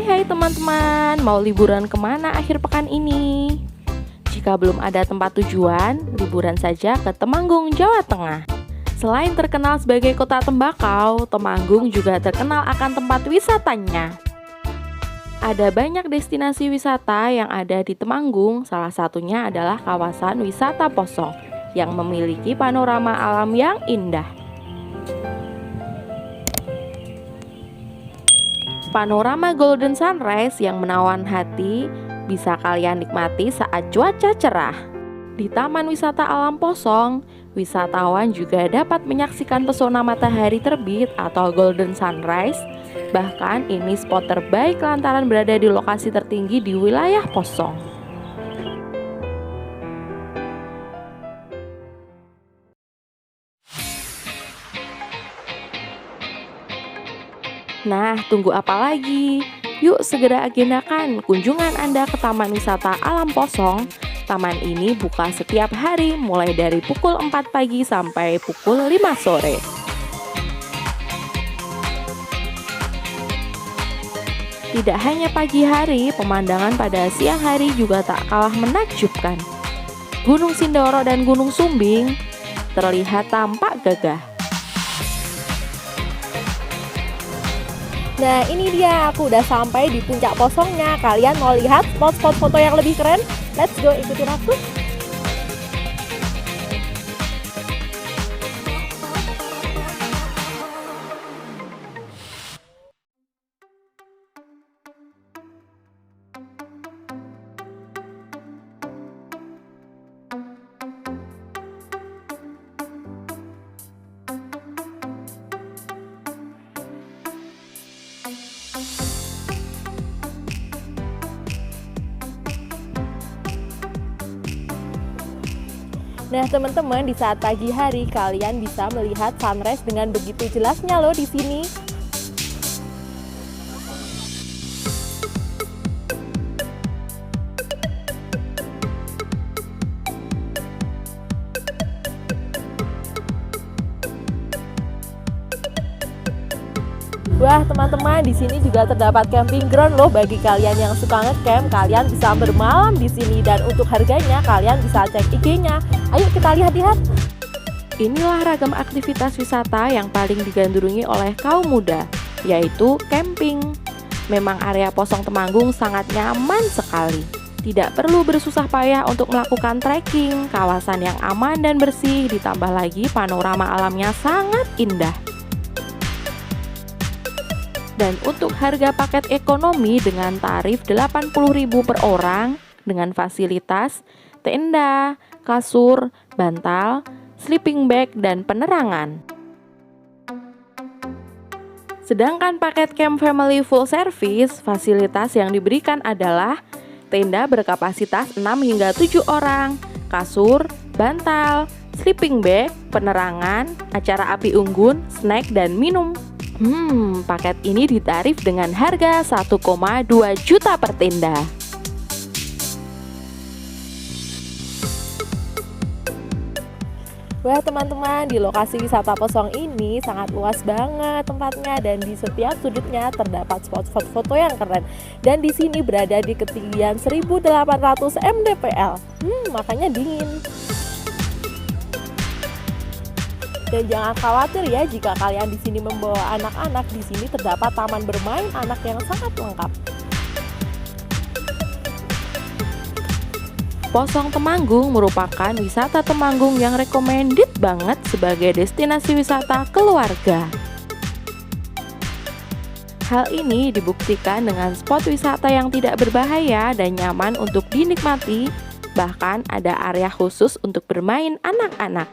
Hai teman-teman, mau liburan kemana akhir pekan ini? Jika belum ada tempat tujuan, liburan saja ke Temanggung, Jawa Tengah. Selain terkenal sebagai kota tembakau, Temanggung juga terkenal akan tempat wisatanya. Ada banyak destinasi wisata yang ada di Temanggung, salah satunya adalah kawasan wisata Posong yang memiliki panorama alam yang indah. Panorama Golden Sunrise yang menawan hati bisa kalian nikmati saat cuaca cerah. Di Taman Wisata Alam Posong, wisatawan juga dapat menyaksikan pesona matahari terbit atau Golden Sunrise. Bahkan ini spot terbaik lantaran berada di lokasi tertinggi di wilayah Posong. Nah, tunggu apa lagi? Yuk segera agendakan kunjungan Anda ke Taman Wisata Alam Posong. Taman ini buka setiap hari mulai dari pukul 4 pagi sampai pukul 5 sore. Tidak hanya pagi hari, pemandangan pada siang hari juga tak kalah menakjubkan. Gunung Sindoro dan Gunung Sumbing terlihat tampak gagah. Nah ini dia, aku udah sampai di puncak Posongnya. Kalian mau lihat spot-spot foto yang lebih keren? Let's go, ikutin aku. Nah teman-teman, di saat pagi hari kalian bisa melihat sunrise dengan begitu jelasnya loh di sini. Wah teman-teman, di sini juga terdapat camping ground loh bagi kalian yang suka ngecamp. Kalian bisa bermalam di sini dan untuk harganya kalian bisa cek IG-nya. Ayo kita lihat-lihat. Inilah ragam aktivitas wisata yang paling digandrungi oleh kaum muda, yaitu camping. Memang area Posong Temanggung sangat nyaman sekali. Tidak perlu bersusah payah untuk melakukan trekking, kawasan yang aman dan bersih, ditambah lagi panorama alamnya sangat indah. Dan untuk harga paket ekonomi dengan tarif 80.000 per orang dengan fasilitas tenda, kasur, bantal, sleeping bag, dan penerangan. Sedangkan paket camp family full service, fasilitas yang diberikan adalah tenda berkapasitas 6 hingga 7 orang, kasur, bantal, sleeping bag, penerangan, acara api unggun, snack, dan minum. Paket ini ditarif dengan harga 1,2 juta per tenda. Wah teman-teman, di lokasi wisata Posong ini sangat luas banget tempatnya dan di setiap sudutnya terdapat spot-spot foto yang keren. Dan di sini berada di ketinggian 1.800 mdpl. Makanya dingin. Dan jangan khawatir ya jika kalian di sini membawa anak-anak. Di sini terdapat taman bermain anak yang sangat lengkap. Posong Temanggung merupakan wisata Temanggung yang recommended banget sebagai destinasi wisata keluarga. Hal ini dibuktikan dengan spot wisata yang tidak berbahaya dan nyaman untuk dinikmati, bahkan ada area khusus untuk bermain anak-anak.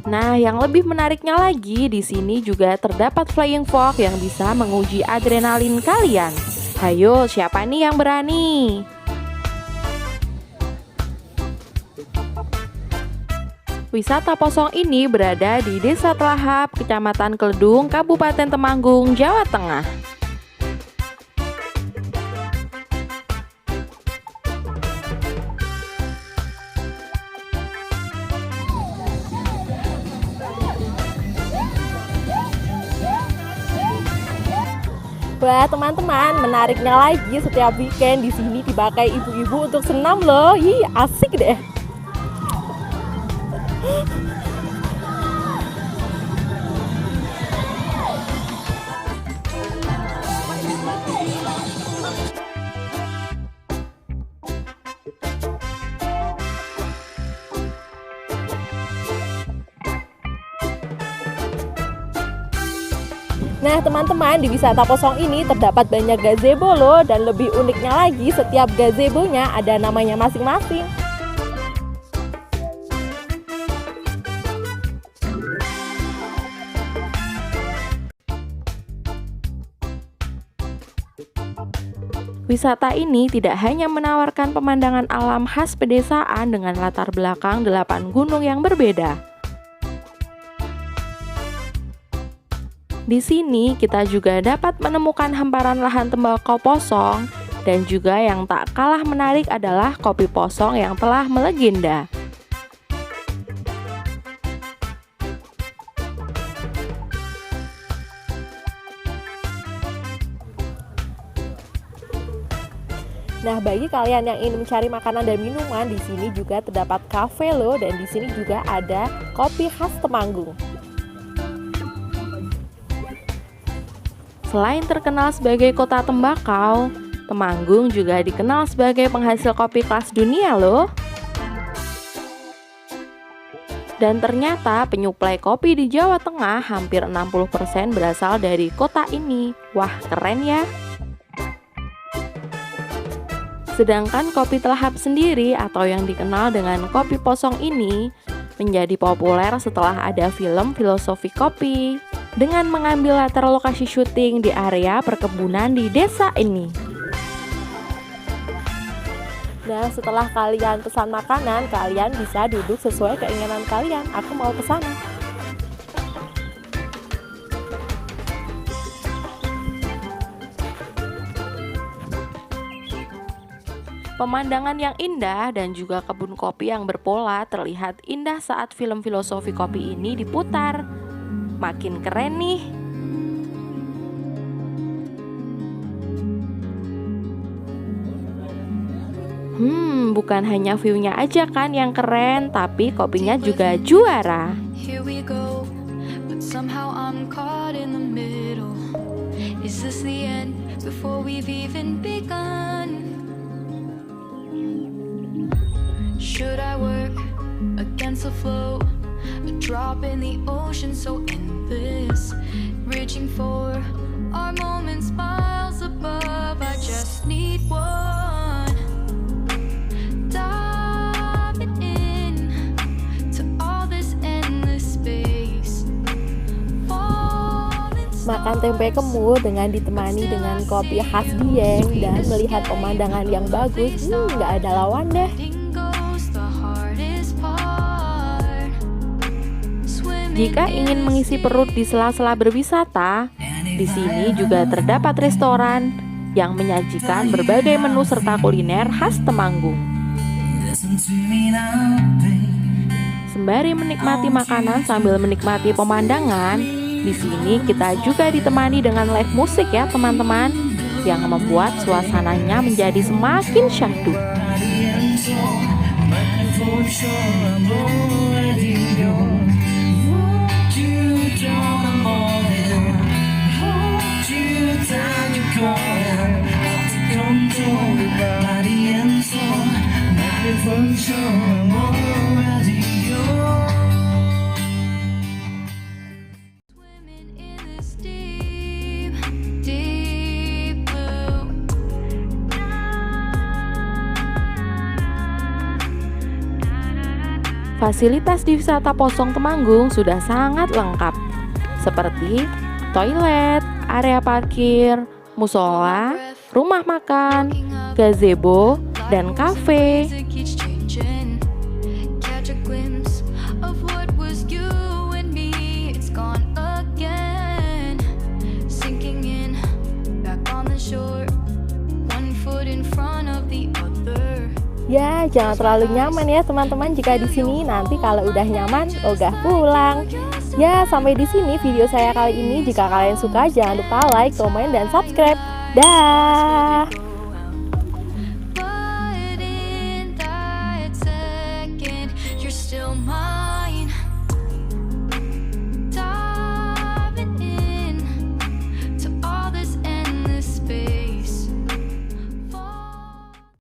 Nah, yang lebih menariknya lagi, di sini juga terdapat flying fox yang bisa menguji adrenalin kalian. Hayo, siapa nih yang berani? Wisata Posong ini berada di Desa Telahap, Kecamatan Keledung, Kabupaten Temanggung, Jawa Tengah. Wah teman-teman, menariknya lagi setiap weekend di sini dipakai ibu-ibu untuk senam loh. Ih, asik deh. Nah teman-teman, di wisata Posong ini terdapat banyak gazebo loh, dan lebih uniknya lagi setiap gazebonya ada namanya masing-masing. Wisata ini tidak hanya menawarkan pemandangan alam khas pedesaan dengan latar belakang 8 gunung yang berbeda. Di sini kita juga dapat menemukan hamparan lahan tembakau Posong, dan juga yang tak kalah menarik adalah kopi Posong yang telah melegenda. Nah, bagi kalian yang ingin mencari makanan dan minuman, di sini juga terdapat kafe loh, dan di sini juga ada kopi khas Temanggung. Selain terkenal sebagai kota tembakau, Temanggung juga dikenal sebagai penghasil kopi kelas dunia loh. Dan ternyata penyuplai kopi di Jawa Tengah hampir 60% berasal dari kota ini. Wah, keren ya. Sedangkan kopi Telahap sendiri atau yang dikenal dengan kopi Posong ini menjadi populer setelah ada film Filosofi Kopi dengan mengambil latar lokasi syuting di area perkebunan di desa ini. Nah, setelah kalian pesan makanan, kalian bisa duduk sesuai keinginan kalian. Aku mau ke sana. Pemandangan yang indah dan juga kebun kopi yang berpola terlihat indah saat film Filosofi Kopi ini diputar. Makin keren nih. Bukan hanya view-nya aja kan yang keren, tapi kopinya juga juara. Here we go, but somehow I'm caught in the middle. Is this the end before we've even begun? Should I work against the flow? A drop in the ocean so endless, reaching for our moments miles above. I just need one. Diving in to all this endless space. Makan tempe kemul dengan ditemani dengan kopi khas Dieng dan melihat pemandangan yang bagus, nggak ada lawan deh. Jika ingin mengisi perut di sela-sela berwisata, di sini juga terdapat restoran yang menyajikan berbagai menu serta kuliner khas Temanggung. Sembari menikmati makanan sambil menikmati pemandangan, di sini kita juga ditemani dengan live musik ya teman-teman, yang membuat suasananya menjadi semakin syahdu. Fasilitas di wisata Posong Temanggung sudah sangat lengkap, seperti toilet, area parkir, musola, rumah makan, gazebo, dan kafe. Ya, jangan terlalu nyaman ya teman-teman jika di sini. Nanti kalau udah nyaman, ogah pulang. Ya, sampai di sini video saya kali ini. Jika kalian suka, jangan lupa like, komen, dan subscribe. Dah.